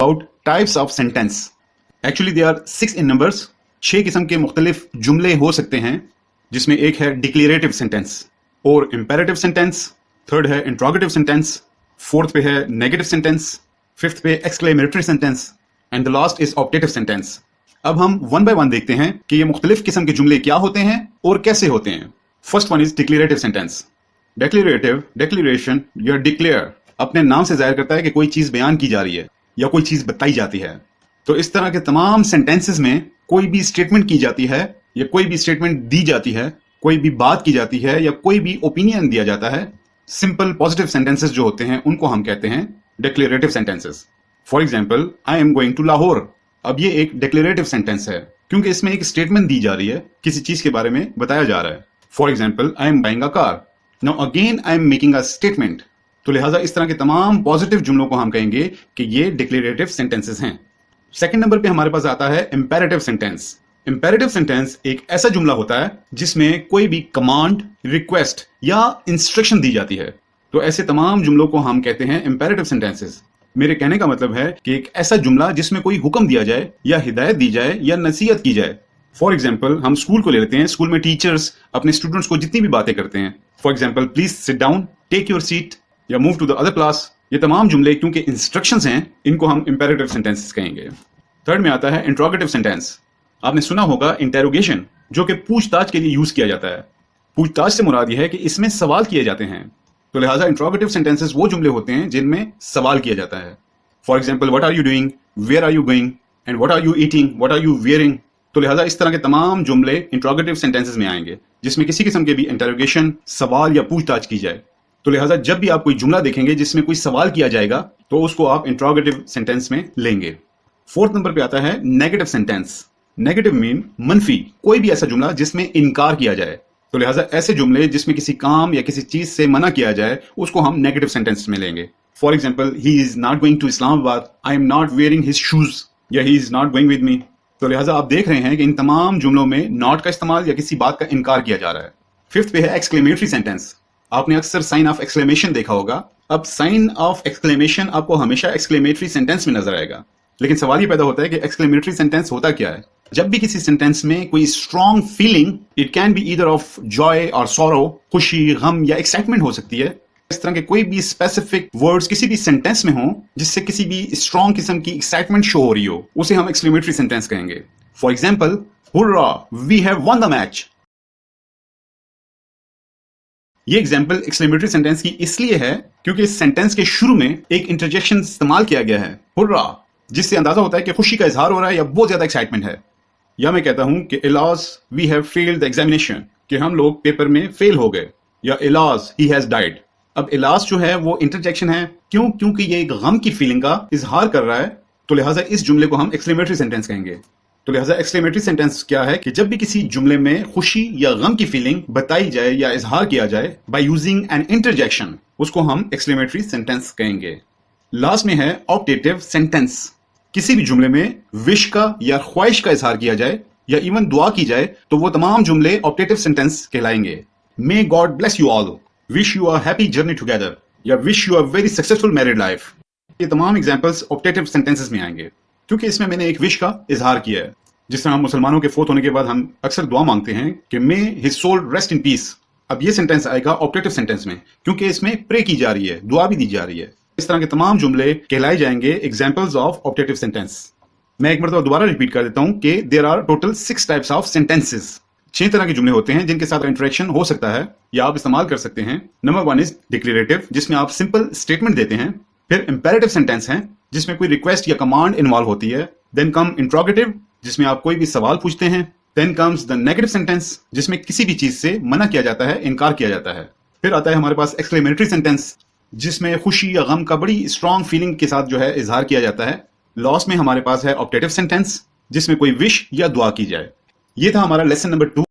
about types of sentence. Actually there are 6 in numbers. 6 किस्म के मुख्तलिफ जुमले हो सकते हैं, जिसमें एक है डिक्लेरेटिव सेंटेंस और इम्पेरेटिव सेंटेंस, थर्ड है इंट्रोगेटिव सेंटेंस, फोर्थ पे है नेगेटिव सेंटेंस, फिफ्थ पे exclamatory sentence and the last is optative sentence. अब हम वन बाय वन देखते हैं कि ये मुख्तलिफ किस्म के जुमले क्या होते हैं और कैसे होते हैं. First one is declarative sentence. Declarative, declaration या डिक्लेयर अपने नाम से जाहिर करता है कि कोई चीज बयान की जा रही है या कोई चीज बताई जाती है. तो इस तरह के तमाम सेंटेंसेस में कोई भी स्टेटमेंट की जाती है या कोई भी स्टेटमेंट दी जाती है, कोई भी बात की जाती है या कोई भी ओपिनियन दिया जाता है, सिंपल पॉजिटिव सेंटेंसेस जो होते हैं उनको हम कहते हैं declarative sentences. For example, I am going to Lahore. अब ये एक डिक्लेरेटिव सेंटेंस है क्योंकि इसमें एक स्टेटमेंट दी जा रही है, किसी चीज के बारे में बताया जा रहा है. For example, I am buying a car. Now again I am making a statement. तो लिहाजा इस तरह के तमाम पॉजिटिव जुमलों को हम कहेंगे कि ये डिक्लेरेटिव सेंटेंसेस हैं. सेकंड नंबर पे हमारे पास आता है इंपेरेटिव सेंटेंस. इंपेरेटिव सेंटेंस एक ऐसा जुमला होता है जिसमें कोई भी कमांड, रिक्वेस्ट या इंस्ट्रक्शन दी जाती है. तो ऐसे तमाम जुमलों को हम कहते हैं इंपेरेटिव सेंटेंसेस. मेरे कहने का मतलब है कि एक ऐसा जुमला जिसमें कोई हुक्म दिया जाए या हिदायत दी जाए या नसीहत की जाए. फॉर एग्जाम्पल, हम स्कूल को ले लेते हैं. स्कूल में टीचर्स अपने स्टूडेंट्स को जितनी भी बातें करते हैं, for example, please sit down, take your seat या move to the other class, ये तमाम जुमले क्योंकि इंस्ट्रक्शंस हैं, इनको हम इंपेरेटिव सेंटेंसेस कहेंगे. थर्ड में आता है इंट्रोगेटिव सेंटेंस. आपने सुना होगा इंटेरोगेशन, जो कि पूछताछ के लिए यूज किया जाता है. पूछताछ से मुराद यह है कि इसमें सवाल किए जाते हैं. तो लिहाजा इंट्रोगेटिव सेंटेंसेस वो जुमले होते हैं जिनमें सवाल किया जाता है. For example, what are you doing, where are you going and what are you eating, what are you wearing. तो लिहाजा इस तरह के तमाम जुमले इंट्रोगेटिव सेंटेंसेस में आएंगे जिसमें किसी किस्म के भी इंटेरोगेशन, सवाल या पूछताछ की जाए. तो लिहाजा जब भी आप कोई जुमला देखेंगे जिसमें कोई सवाल किया जाएगा तो उसको आप इंट्रोगेटिव सेंटेंस में लेंगे. फोर्थ नंबर पे आता है नेगेटिव सेंटेंस. नेगेटिव मीन मनफी, कोई भी ऐसा जुमला जिसमें इनकार किया जाए. तो लिहाजा ऐसे जुमले जिसमें किसी काम या किसी चीज से मना किया जाए उसको हम नेगेटिव सेंटेंस में लेंगे. For example, he is not going to Islamabad, I am not wearing his shoes या he is not going with me. तो लिहाजा आप देख रहे हैं कि इन तमाम जुमलों में नॉट का इस्तेमाल या किसी बात का इनकार किया जा रहा है. फिफ्थ पे है एक्सक्लेमेटरी सेंटेंस. आपने अक्सर साइन ऑफ एक्सक्लेमेशन देखा होगा. अब साइन ऑफ एक्सक्लेमेशन आपको हमेशा एक्सक्लेमेटरी सेंटेंस में नजर आएगा, लेकिन सवाल ये पैदा होता है कि एक्सक्लेमेटरी सेंटेंस होता क्या है. जब भी किसी सेंटेंस में कोई strong feeling, it can be either of Joy और सॉरो, खुशी, गम या एक्साइटमेंट हो सकती है. इस तरह के कोई भी स्पेसिफिक वर्ड्स किसी भी सेंटेंस में हो जिससे किसी भी स्ट्रॉन्ग किस्म की एक्साइटमेंट शो हो रही हो, उसे हम एक्सक्लेमेटरी सेंटेंस कहेंगे. For example, hurrah, we have won the match. ये एग्जाम्पल एक्सक्लेमेटरी सेंटेंस की इसलिए है क्योंकि इस सेंटेंस के शुरू में एक इंटरजेक्शन इस्तेमाल किया गया है, हुर्रा, जिससे अंदाजा होता है कि खुशी का इजहार हो रहा है या बहुत ज्यादा एक्साइटमेंट है. या मैं कहता हूं कि alas, we have failed the examination, कि हम लोग पेपर में फेल हो गए. या इलाज, ही हैज डाइड. अब इलाज जो है वो इंटरजेक्शन है. क्यों? क्योंकि ये एक गम की फीलिंग का इजहार कर रहा है. तो लिहाजा इस जुमले को हम एक्सक्लेमेटरी सेंटेंस कहेंगे. तो लिहाजा एक्सक्लेमेटरी सेंटेंस क्या है कि जब भी किसी जुमले में खुशी या गम की फीलिंग बताई जाए या इजहार किया जाए बाय यूजिंग एन इंटरजेक्शन, उसको हम एक्सक्लेमेटरी सेंटेंस कहेंगे. लास्ट में है ऑप्टेटिव सेंटेंस. किसी भी जुमले में विश का या ख्वाहिश का इजहार किया जाए या इवन दुआ की जाए तो वो तमाम जुमले ऑप्टेटिव सेंटेंस कहलाएंगे. May God bless you all, wish you a happy journey together या wish you a very successful married life. ये तमाम एग्जांपल्स ऑप्टेटिव सेंटेंसेस में आएंगे क्योंकि इसमें मैंने एक विश का इजहार किया है. जिस तरह हम मुसलमानों के फोत होने के बाद हम अक्सर दुआ मांगते हैं कि may his soul rest in peace. अब ये सेंटेंस आएगा ऑप्टेटिव सेंटेंस में क्योंकि इसमें प्रे की जा रही है, दुआ भी दी जा रही है. इस तरह के तमाम जुमले कहलाए जाएंगे एग्जांपल्स ऑफ ऑप्टेटिव सेंटेंस. मैं एक मरतबा दोबारा रिपीट कर देता हूं कि there are total 6 types of sentences. 6 तरह के जुमले होते हैं जिनके साथ इंटरेक्शन हो सकता है या आप इस्तेमाल कर सकते हैं. नंबर 1 इज डिक्लेरेटिव, जिसमें आप सिंपल स्टेटमेंट देते हैं. फिर इंपेरेटिव सेंटेंस है जिसमें कोई रिक्वेस्ट या कमांड इन्वॉल्व होती है. देन कम इंट्रोगेटिव, जिसमें आप कोई भी सवाल पूछते हैं. Then comes the negative sentence, जिसमें किसी भी चीज से मना किया जाता है, इनकार किया जाता है. फिर आता है हमारे पास एक्सक्लेमेटरी सेंटेंस, जिसमें खुशी या गम का बड़ी स्ट्रॉन्ग फीलिंग के साथ जो है इजहार किया जाता है. लास्ट में हमारे पास है ऑप्टेटिव सेंटेंस, जिसमें कोई विश या दुआ की जाए. ये था हमारा लेसन नंबर 2.